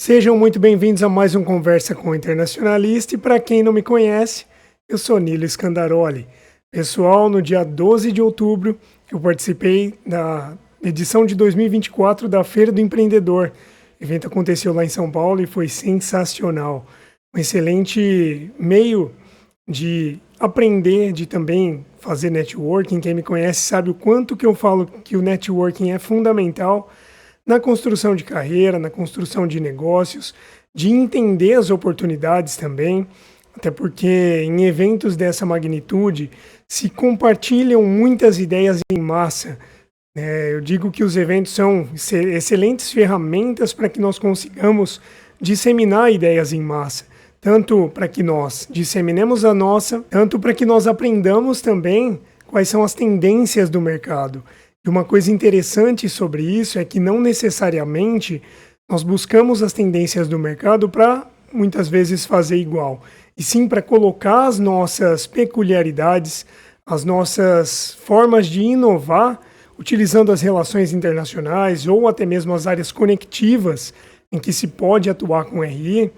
Sejam muito bem-vindos a mais um Conversa com o Internacionalista e para quem não me conhece, eu sou Nilo Scandaroli. Pessoal, no dia 12 de outubro eu participei da edição de 2024 da Feira do Empreendedor. O evento aconteceu lá em São Paulo e foi sensacional. Um excelente meio de aprender, de também fazer networking. Quem me conhece sabe o quanto que eu falo que o networking é fundamental na construção de carreira, na construção de negócios, de entender as oportunidades também, até porque em eventos dessa magnitude se compartilham muitas ideias em massa. Eu digo que os eventos são excelentes ferramentas para que nós consigamos disseminar ideias em massa, tanto para que nós disseminemos a nossa, tanto para que nós aprendamos também quais são as tendências do mercado. E uma coisa interessante sobre isso é que não necessariamente nós buscamos as tendências do mercado para muitas vezes fazer igual, e sim para colocar as nossas peculiaridades, as nossas formas de inovar, utilizando as relações internacionais ou até mesmo as áreas conectivas em que se pode atuar com RI,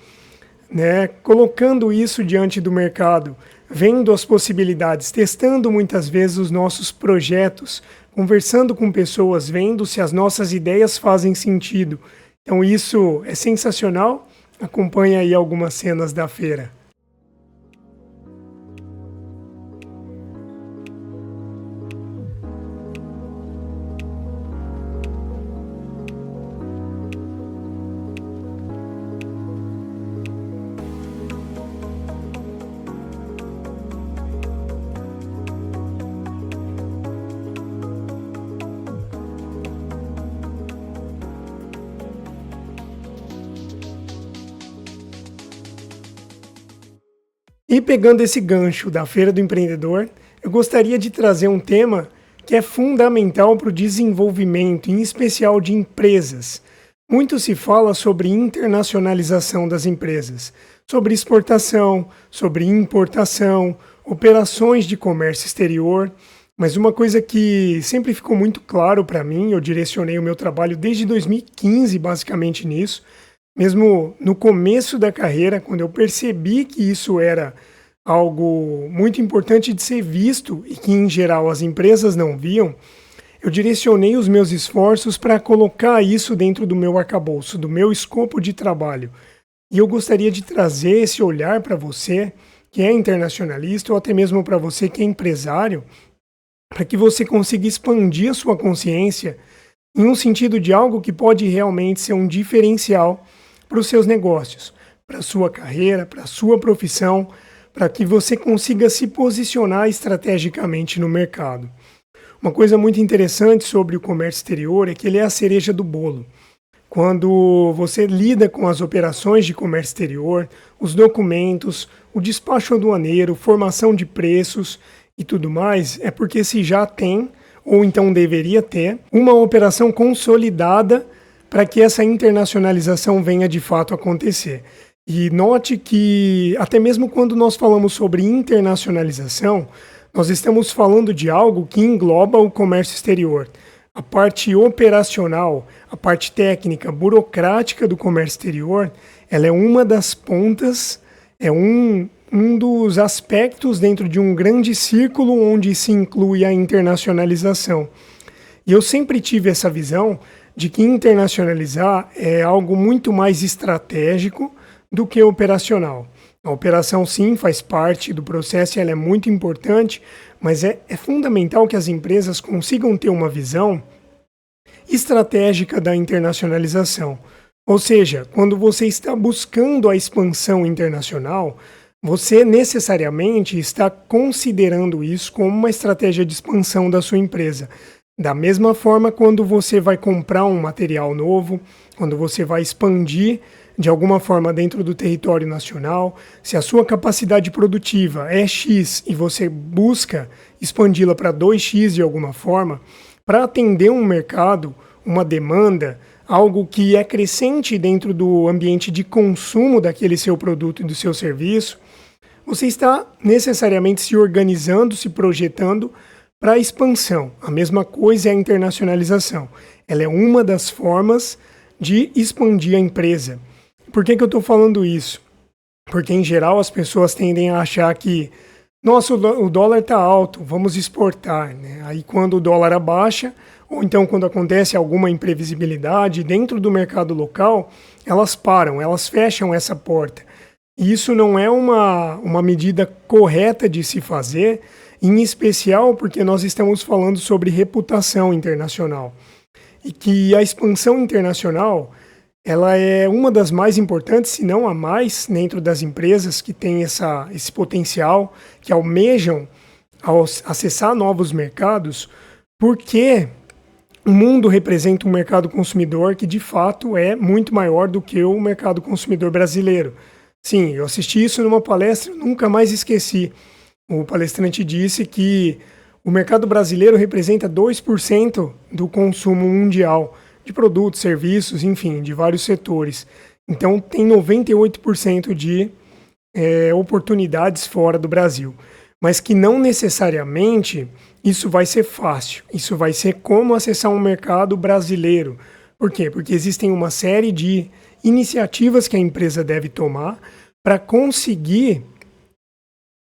colocando isso diante do mercado, vendo as possibilidades, testando muitas vezes os nossos projetos, conversando com pessoas, vendo se as nossas ideias fazem sentido. Então isso é sensacional. Acompanhe aí algumas cenas da feira. E pegando esse gancho da Feira do Empreendedor, eu gostaria de trazer um tema que é fundamental para o desenvolvimento, em especial de empresas. Muito se fala sobre internacionalização das empresas, sobre exportação, sobre importação, operações de comércio exterior, mas uma coisa que sempre ficou muito claro para mim, eu direcionei o meu trabalho desde 2015 basicamente nisso, mesmo no começo da carreira, quando eu percebi que isso era algo muito importante de ser visto e que, em geral, as empresas não viam, eu direcionei os meus esforços para colocar isso dentro do meu arcabouço, do meu escopo de trabalho. E eu gostaria de trazer esse olhar para você, que é internacionalista, ou até mesmo para você que é empresário, para que você consiga expandir a sua consciência em um sentido de algo que pode realmente ser um diferencial para os seus negócios, para a sua carreira, para a sua profissão, para que você consiga se posicionar estrategicamente no mercado. Uma coisa muito interessante sobre o comércio exterior é que ele é a cereja do bolo. Quando você lida com as operações de comércio exterior, os documentos, o despacho aduaneiro, formação de preços e tudo mais, é porque se já tem, ou então deveria ter, uma operação consolidada para que essa internacionalização venha de fato acontecer. E note que, até mesmo quando nós falamos sobre internacionalização, nós estamos falando de algo que engloba o comércio exterior. A parte operacional, a parte técnica, burocrática do comércio exterior, ela é uma das pontas, é um dos aspectos dentro de um grande círculo onde se inclui a internacionalização. E eu sempre tive essa visão de que internacionalizar é algo muito mais estratégico do que operacional. A operação, sim, faz parte do processo e ela é muito importante, mas é fundamental que as empresas consigam ter uma visão estratégica da internacionalização. Ou seja, quando você está buscando a expansão internacional, você necessariamente está considerando isso como uma estratégia de expansão da sua empresa. Da mesma forma, quando você vai comprar um material novo, quando você vai expandir de alguma forma dentro do território nacional, se a sua capacidade produtiva é X e você busca expandi-la para 2X de alguma forma, para atender um mercado, uma demanda, algo que é crescente dentro do ambiente de consumo daquele seu produto e do seu serviço, você está necessariamente se organizando, se projetando para a expansão. A mesma coisa é a internacionalização. Ela é uma das formas de expandir a empresa. Por que que eu estou falando isso? Porque, em geral, as pessoas tendem a achar que, nossa, o dólar está alto, vamos exportar, né? Aí, quando o dólar abaixa, ou então quando acontece alguma imprevisibilidade dentro do mercado local, elas param, elas fecham essa porta. E isso não é uma medida correta de se fazer, em especial porque nós estamos falando sobre reputação internacional. E que a expansão internacional, ela é uma das mais importantes, se não a mais, dentro das empresas que têm esse potencial, que almejam acessar novos mercados, porque o mundo representa um mercado consumidor que, de fato, é muito maior do que o mercado consumidor brasileiro. Sim, eu assisti isso numa palestra, nunca mais esqueci. O palestrante disse que o mercado brasileiro representa 2% do consumo mundial de produtos, serviços, enfim, de vários setores. Então, tem 98% de oportunidades fora do Brasil. Mas que não necessariamente isso vai ser fácil. Isso vai ser como acessar um mercado brasileiro. Por quê? Porque existem uma série de iniciativas que a empresa deve tomar para conseguir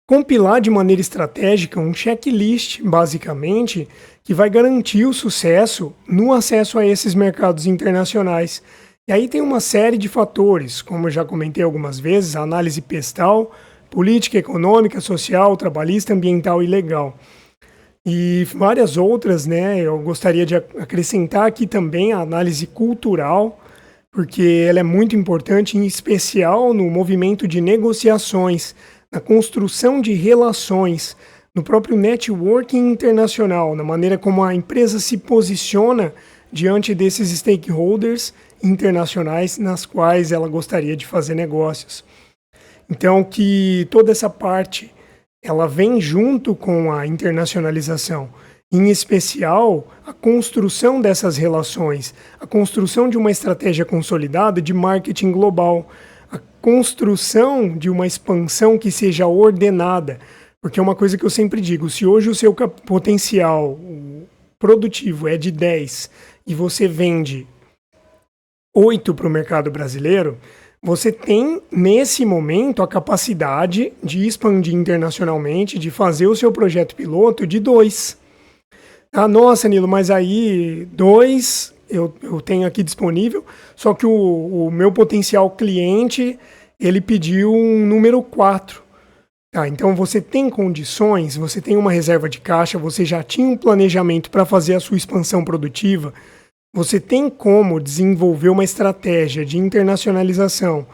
compilar de maneira estratégica um checklist, basicamente, que vai garantir o sucesso no acesso a esses mercados internacionais. E aí tem uma série de fatores, como eu já comentei algumas vezes, a análise pestal, política econômica, social, trabalhista, ambiental e legal. E várias outras, né? Eu gostaria de acrescentar aqui também a análise cultural, porque ela é muito importante, em especial no movimento de negociações, na construção de relações, no próprio networking internacional, na maneira como a empresa se posiciona diante desses stakeholders internacionais nas quais ela gostaria de fazer negócios. Então, que toda essa parte ela vem junto com a internacionalização, em especial a construção dessas relações, a construção de uma estratégia consolidada de marketing global, a construção de uma expansão que seja ordenada, porque é uma coisa que eu sempre digo, se hoje o seu potencial produtivo é de 10 e você vende 8 para o mercado brasileiro, você tem, nesse momento, a capacidade de expandir internacionalmente, de fazer o seu projeto piloto de 2. Ah, nossa, Nilo, mas aí 2 eu tenho aqui disponível, só que o meu potencial cliente, ele pediu um número 4. Tá, então você tem condições, você tem uma reserva de caixa, você já tinha um planejamento para fazer a sua expansão produtiva, você tem como desenvolver uma estratégia de internacionalização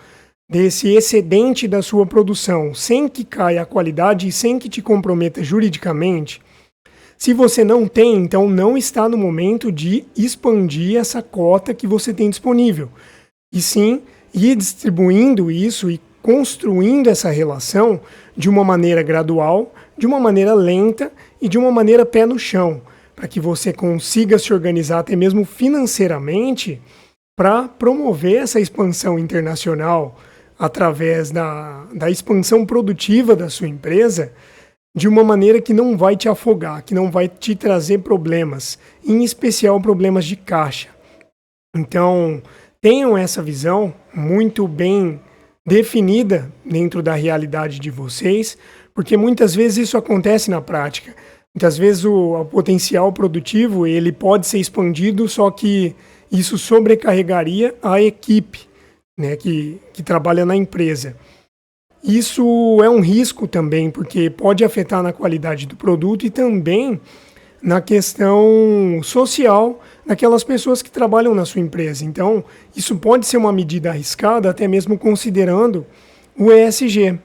desse excedente da sua produção sem que caia a qualidade e sem que te comprometa juridicamente? Se você não tem, então não está no momento de expandir essa cota que você tem disponível. E sim, ir distribuindo isso e construindo essa relação de uma maneira gradual, de uma maneira lenta e de uma maneira pé no chão, para que você consiga se organizar até mesmo financeiramente para promover essa expansão internacional através da expansão produtiva da sua empresa de uma maneira que não vai te afogar, que não vai te trazer problemas, em especial problemas de caixa. Então, tenham essa visão muito bem definida dentro da realidade de vocês, porque muitas vezes isso acontece na prática. Muitas vezes o potencial produtivo ele pode ser expandido, só que isso sobrecarregaria a equipe, né, que trabalha na empresa. Isso é um risco também, porque pode afetar na qualidade do produto e também na questão social daquelas pessoas que trabalham na sua empresa. Então, isso pode ser uma medida arriscada, até mesmo considerando o ESG.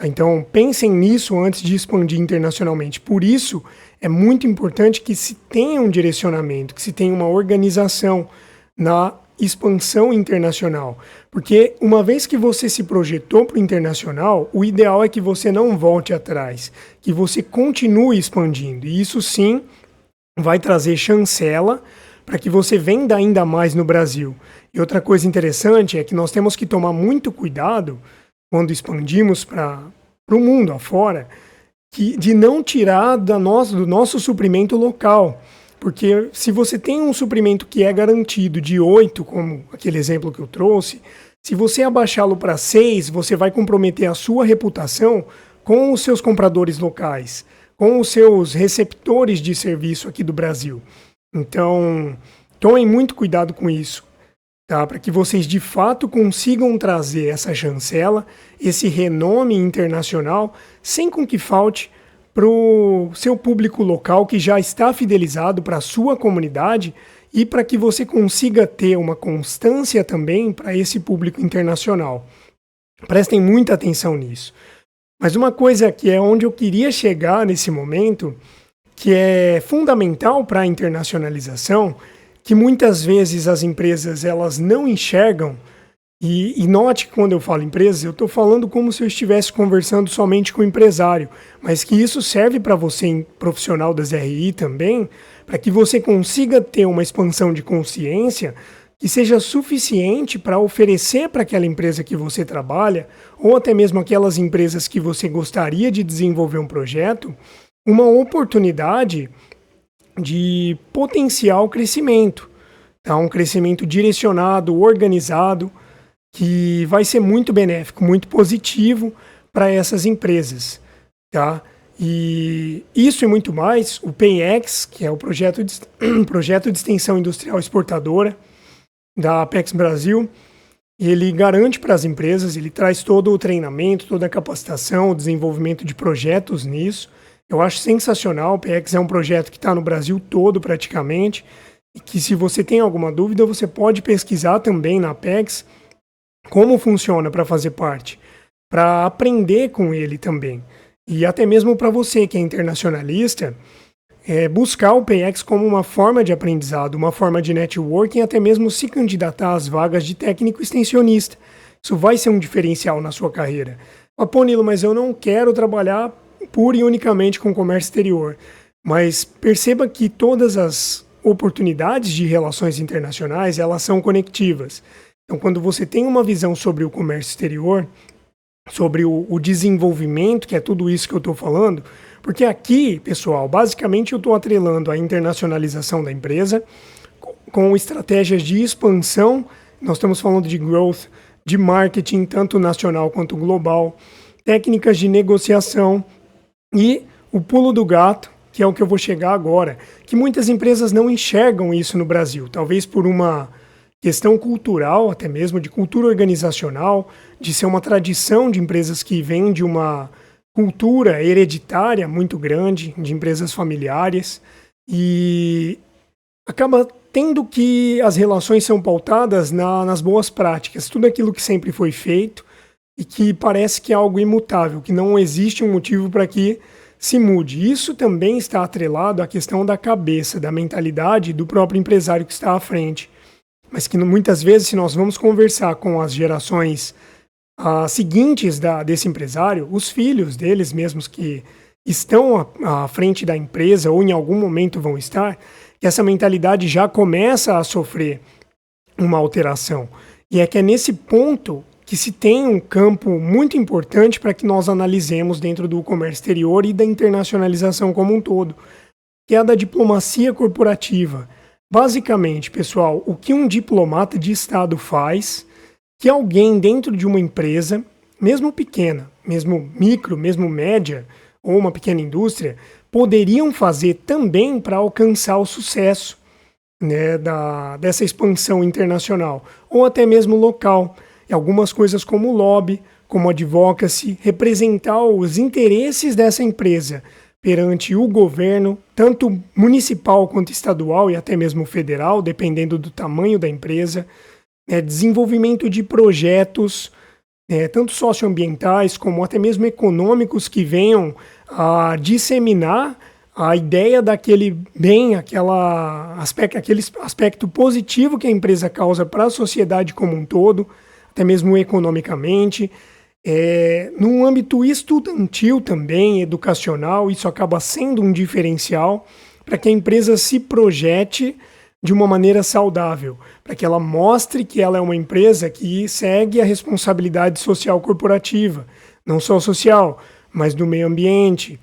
Então, pensem nisso antes de expandir internacionalmente. Por isso, é muito importante que se tenha um direcionamento, que se tenha uma organização na expansão internacional. Porque uma vez que você se projetou para o internacional, o ideal é que você não volte atrás, que você continue expandindo. E isso sim vai trazer chancela para que você venda ainda mais no Brasil. E outra coisa interessante é que nós temos que tomar muito cuidado quando expandimos para o mundo afora, de não tirar do nosso suprimento local. Porque se você tem um suprimento que é garantido de 8, como aquele exemplo que eu trouxe, Se você abaixá-lo para 6, você vai comprometer a sua reputação com os seus compradores locais, com os seus receptores de serviço aqui do Brasil. Então, tomem muito cuidado com isso, tá? Para que vocês de fato consigam trazer essa chancela, esse renome internacional, sem com que falte para o seu público local que já está fidelizado para a sua comunidade e para que você consiga ter uma constância também para esse público internacional. Prestem muita atenção nisso. Mas uma coisa que é onde eu queria chegar nesse momento, que é fundamental para a internacionalização, que muitas vezes as empresas elas não enxergam, e note que quando eu falo empresas, eu estou falando como se eu estivesse conversando somente com o empresário, mas que isso serve para você, profissional das RI também, para que você consiga ter uma expansão de consciência que seja suficiente para oferecer para aquela empresa que você trabalha, ou até mesmo aquelas empresas que você gostaria de desenvolver um projeto, uma oportunidade de potencial crescimento, tá? Um crescimento direcionado, organizado, que vai ser muito benéfico, muito positivo para essas empresas, tá? E isso e muito mais, o PEX, que é o projeto de extensão industrial exportadora da Apex Brasil, ele garante para as empresas, ele traz todo o treinamento, toda a capacitação, o desenvolvimento de projetos nisso. Eu acho sensacional, o PEX é um projeto que está no Brasil todo praticamente, e que se você tem alguma dúvida, você pode pesquisar também na Apex, como funciona para fazer parte, para aprender com ele também. E até mesmo para você que é internacionalista, buscar o PEX como uma forma de aprendizado, uma forma de networking, até mesmo se candidatar às vagas de técnico extensionista. Isso vai ser um diferencial na sua carreira. Pô, Nilo, mas eu não quero trabalhar pura e unicamente com comércio exterior. Mas perceba que todas as oportunidades de relações internacionais, elas são conectivas. Então, quando você tem uma visão sobre o comércio exterior, sobre o desenvolvimento, que é tudo isso que eu estou falando, porque aqui, pessoal, basicamente eu estou atrelando a internacionalização da empresa com estratégias de expansão, nós estamos falando de growth, de marketing, tanto nacional quanto global, técnicas de negociação e o pulo do gato, que é o que eu vou chegar agora, que muitas empresas não enxergam isso no Brasil, talvez por uma questão cultural, até mesmo de cultura organizacional, de ser uma tradição de empresas que vêm de uma cultura hereditária muito grande, de empresas familiares, e acaba tendo que as relações são pautadas nas boas práticas, tudo aquilo que sempre foi feito e que parece que é algo imutável, que não existe um motivo para que se mude. Isso também está atrelado à questão da cabeça, da mentalidade do próprio empresário que está à frente. Mas que muitas vezes, se nós vamos conversar com as gerações seguintes desse empresário, os filhos deles mesmos que estão à frente da empresa ou em algum momento vão estar, que essa mentalidade já começa a sofrer uma alteração. E é nesse ponto que se tem um campo muito importante para que nós analisemos dentro do comércio exterior e da internacionalização como um todo, que é a da diplomacia corporativa. Basicamente, pessoal, o que um diplomata de Estado faz, que alguém dentro de uma empresa, mesmo pequena, mesmo micro, mesmo média, ou uma pequena indústria, poderiam fazer também para alcançar o sucesso, né, dessa expansão internacional, ou até mesmo local. E algumas coisas como lobby, como advocacy, representar os interesses dessa empresa perante o governo, tanto municipal quanto estadual e até mesmo federal, dependendo do tamanho da empresa, desenvolvimento de projetos, tanto socioambientais como até mesmo econômicos que venham a disseminar a ideia daquele bem, aquele aspecto positivo que a empresa causa para a sociedade como um todo, até mesmo economicamente. No âmbito estudantil também, educacional, isso acaba sendo um diferencial para que a empresa se projete de uma maneira saudável, para que ela mostre que ela é uma empresa que segue a responsabilidade social corporativa, não só social, mas do meio ambiente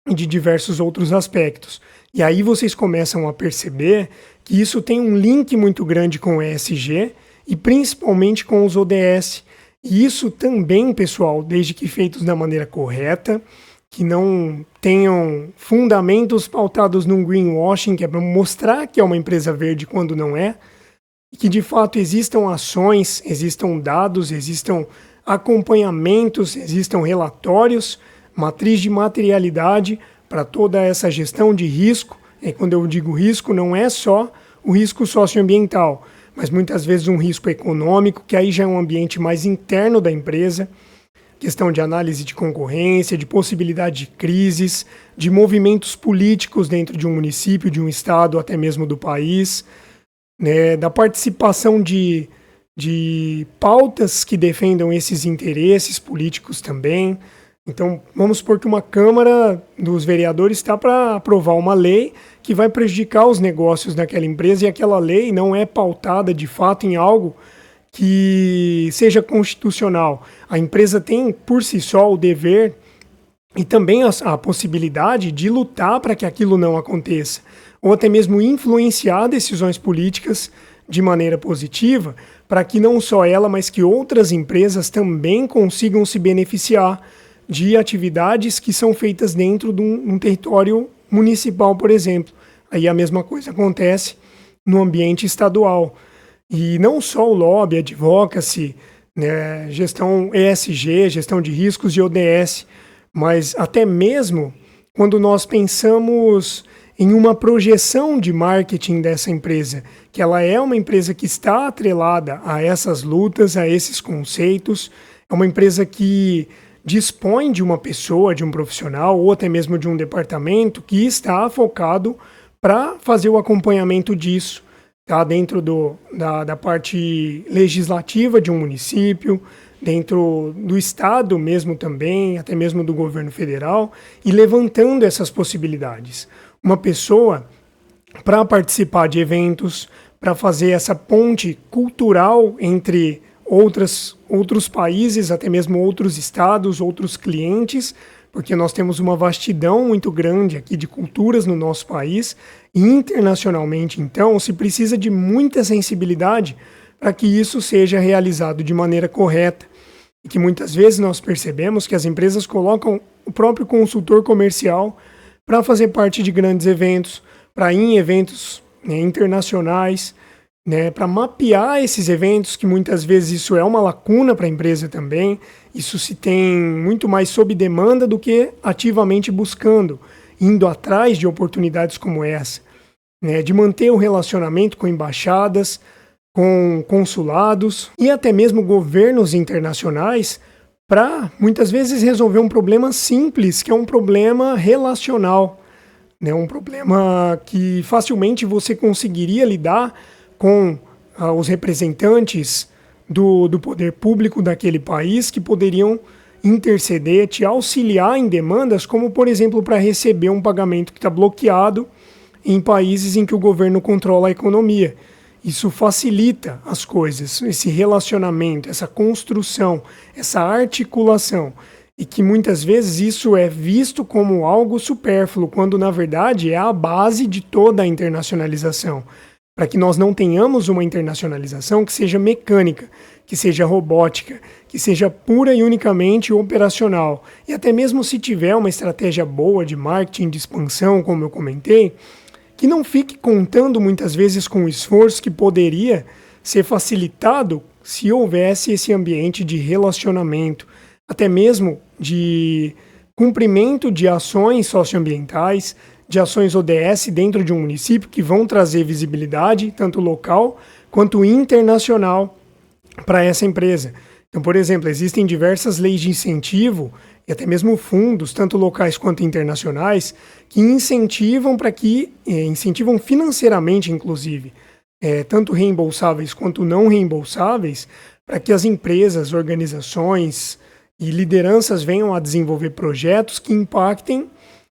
e de diversos outros aspectos. E aí vocês começam a perceber que isso tem um link muito grande com o ESG e principalmente com os ODS. E isso também, pessoal, desde que feitos da maneira correta, que não tenham fundamentos pautados num greenwashing, que é para mostrar que é uma empresa verde quando não é, e que de fato existam ações, existam dados, existam acompanhamentos, existam relatórios, matriz de materialidade para toda essa gestão de risco. E quando eu digo risco, não é só o risco socioambiental, mas muitas vezes um risco econômico, que aí já é um ambiente mais interno da empresa, questão de análise de concorrência, de possibilidade de crises, de movimentos políticos dentro de um município, de um estado, até mesmo do país, né, da participação de pautas que defendam esses interesses políticos também. Então, vamos supor que uma Câmara dos Vereadores está para aprovar uma lei que vai prejudicar os negócios daquela empresa e aquela lei não é pautada de fato em algo que seja constitucional. A empresa tem por si só o dever e também a possibilidade de lutar para que aquilo não aconteça, ou até mesmo influenciar decisões políticas de maneira positiva para que não só ela, mas que outras empresas também consigam se beneficiar de atividades que são feitas dentro de um território municipal, por exemplo. Aí a mesma coisa acontece no ambiente estadual. E não só o lobby, advocacy, né, gestão ESG, gestão de riscos de ODS, mas até mesmo quando nós pensamos em uma projeção de marketing dessa empresa, que ela é uma empresa que está atrelada a essas lutas, a esses conceitos, é uma empresa que dispõe de uma pessoa, de um profissional ou até mesmo de um departamento que está focado para fazer o acompanhamento disso, tá? Dentro da parte legislativa de um município, dentro do estado mesmo também, até mesmo do governo federal, e levantando essas possibilidades. Uma pessoa para participar de eventos, para fazer essa ponte cultural entre outros países, até mesmo outros estados, outros clientes, porque nós temos uma vastidão muito grande aqui de culturas no nosso país, e internacionalmente, então, se precisa de muita sensibilidade para que isso seja realizado de maneira correta, e que muitas vezes nós percebemos que as empresas colocam o próprio consultor comercial para fazer parte de grandes eventos, para ir em eventos, né, internacionais, né, para mapear esses eventos, que muitas vezes isso é uma lacuna para a empresa também. Isso se tem muito mais sob demanda do que ativamente buscando, indo atrás de oportunidades como essa, né, de manter o relacionamento com embaixadas, com consulados e até mesmo governos internacionais para muitas vezes resolver um problema simples, que é um problema relacional, né, um problema que facilmente você conseguiria lidar com os representantes do poder público daquele país, que poderiam interceder, te auxiliar em demandas, como por exemplo para receber um pagamento que está bloqueado em países em que o governo controla a economia. Isso facilita as coisas, esse relacionamento, essa construção, essa articulação, e que muitas vezes isso é visto como algo supérfluo, quando na verdade é a base de toda a internacionalização. Para que nós não tenhamos uma internacionalização que seja mecânica, que seja robótica, que seja pura e unicamente operacional. E até mesmo se tiver uma estratégia boa de marketing, de expansão, como eu comentei, que não fique contando muitas vezes com o esforço que poderia ser facilitado se houvesse esse ambiente de relacionamento, até mesmo de cumprimento de ações socioambientais, de ações ODS dentro de um município que vão trazer visibilidade, tanto local quanto internacional, para essa empresa. Então, por exemplo, existem diversas leis de incentivo e até mesmo fundos, tanto locais quanto internacionais, que incentivam incentivam financeiramente, inclusive, tanto reembolsáveis quanto não reembolsáveis, para que as empresas, organizações e lideranças venham a desenvolver projetos que impactem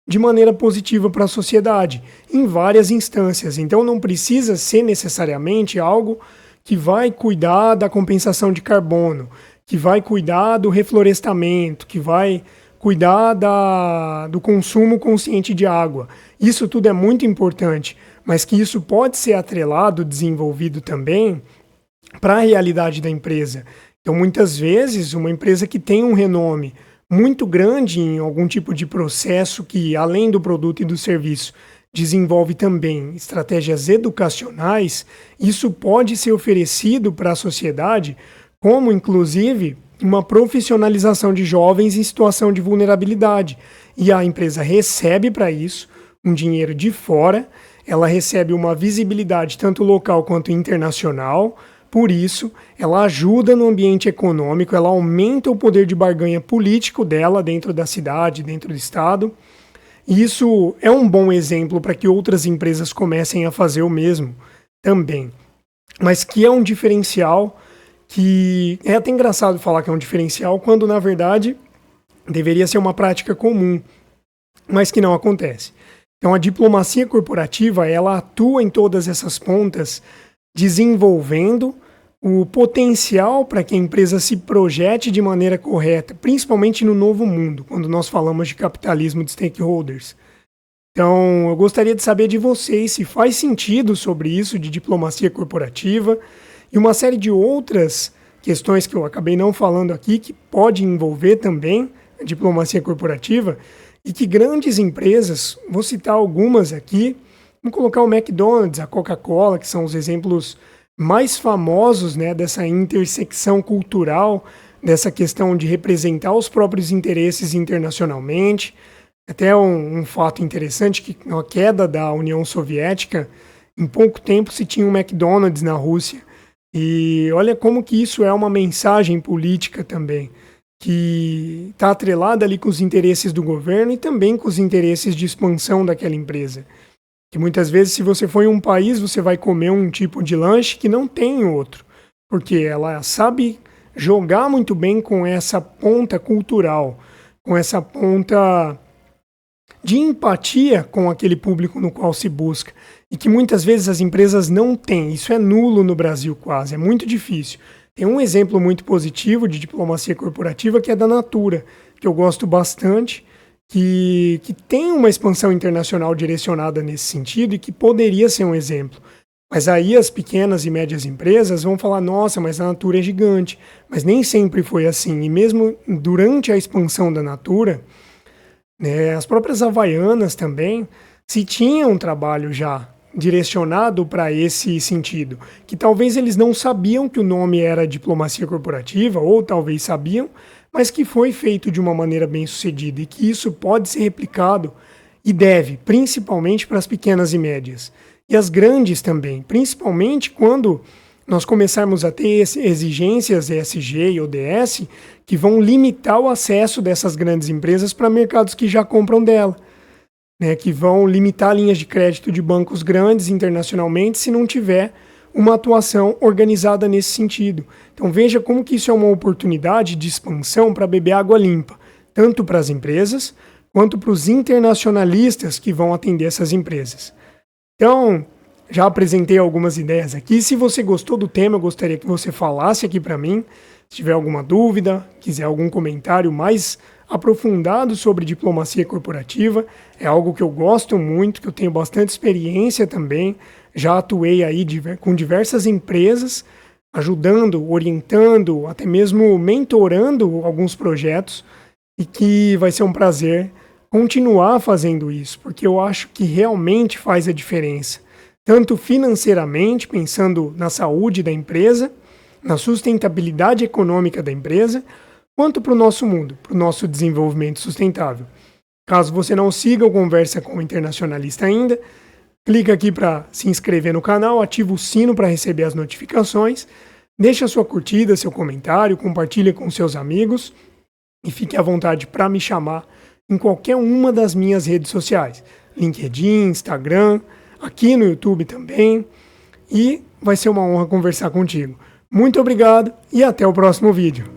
de maneira positiva para a sociedade, em várias instâncias. Então não precisa ser necessariamente algo que vai cuidar da compensação de carbono, que vai cuidar do reflorestamento, que vai cuidar do consumo consciente de água. Isso tudo é muito importante, mas que isso pode ser atrelado, desenvolvido também para a realidade da empresa. Então, muitas vezes, uma empresa que tem um renome muito grande em algum tipo de processo que, além do produto e do serviço, desenvolve também estratégias educacionais, isso pode ser oferecido para a sociedade como, inclusive, uma profissionalização de jovens em situação de vulnerabilidade. E a empresa recebe para isso um dinheiro de fora, ela recebe uma visibilidade tanto local quanto internacional. Por isso, ela ajuda no ambiente econômico, ela aumenta o poder de barganha político dela dentro da cidade, dentro do estado. E isso é um bom exemplo para que outras empresas comecem a fazer o mesmo também. Mas que é um diferencial que é até engraçado falar que é um diferencial quando, na verdade, deveria ser uma prática comum, mas que não acontece. Então, a diplomacia corporativa, ela atua em todas essas pontas, desenvolvendo o potencial para que a empresa se projete de maneira correta, principalmente no novo mundo, quando nós falamos de capitalismo de stakeholders. Então, eu gostaria de saber de vocês se faz sentido sobre isso de diplomacia corporativa e uma série de outras questões que eu acabei não falando aqui, que pode envolver também a diplomacia corporativa, e que grandes empresas, vou citar algumas aqui, vamos colocar o McDonald's, a Coca-Cola, que são os exemplos mais famosos, né, dessa intersecção cultural, dessa questão de representar os próprios interesses internacionalmente. Até um fato interessante, que com a queda da União Soviética, em pouco tempo se tinha um McDonald's na Rússia. E olha como que isso é uma mensagem política também, que está atrelada ali com os interesses do governo e também com os interesses de expansão daquela empresa. Que muitas vezes, se você for em um país, você vai comer um tipo de lanche que não tem outro, porque ela sabe jogar muito bem com essa ponta cultural, com essa ponta de empatia com aquele público no qual se busca, e que muitas vezes as empresas não têm. Isso é nulo no Brasil quase, é muito difícil. Tem um exemplo muito positivo de diplomacia corporativa que é da Natura, que eu gosto bastante, que tem uma expansão internacional direcionada nesse sentido e que poderia ser um exemplo. Mas aí as pequenas e médias empresas vão falar, nossa, mas a Natura é gigante. Mas nem sempre foi assim. E mesmo durante a expansão da Natura, né, as próprias Havaianas também, se tinham um trabalho já direcionado para esse sentido, que talvez eles não sabiam que o nome era diplomacia corporativa, ou talvez sabiam, mas que foi feito de uma maneira bem sucedida e que isso pode ser replicado e deve, principalmente para as pequenas e médias. E as grandes também, principalmente quando nós começarmos a ter exigências ESG e ODS que vão limitar o acesso dessas grandes empresas para mercados que já compram dela, né, que vão limitar linhas de crédito de bancos grandes internacionalmente se não tiver uma atuação organizada nesse sentido. Então veja como que isso é uma oportunidade de expansão para beber água limpa, tanto para as empresas quanto para os internacionalistas que vão atender essas empresas. Então, já apresentei algumas ideias aqui. Se você gostou do tema, eu gostaria que você falasse aqui para mim. Se tiver alguma dúvida, quiser algum comentário mais aprofundado sobre diplomacia corporativa, é algo que eu gosto muito, que eu tenho bastante experiência também. Já atuei aí com diversas empresas, ajudando, orientando, até mesmo mentorando alguns projetos, e que vai ser um prazer continuar fazendo isso, porque eu acho que realmente faz a diferença, tanto financeiramente, pensando na saúde da empresa, na sustentabilidade econômica da empresa, quanto para o nosso mundo, para o nosso desenvolvimento sustentável. Caso você não siga o Conversa com o Internacionalista ainda, clica aqui para se inscrever no canal, ativa o sino para receber as notificações, deixa sua curtida, seu comentário, compartilha com seus amigos e fique à vontade para me chamar em qualquer uma das minhas redes sociais, LinkedIn, Instagram, aqui no YouTube também, e vai ser uma honra conversar contigo. Muito obrigado e até o próximo vídeo.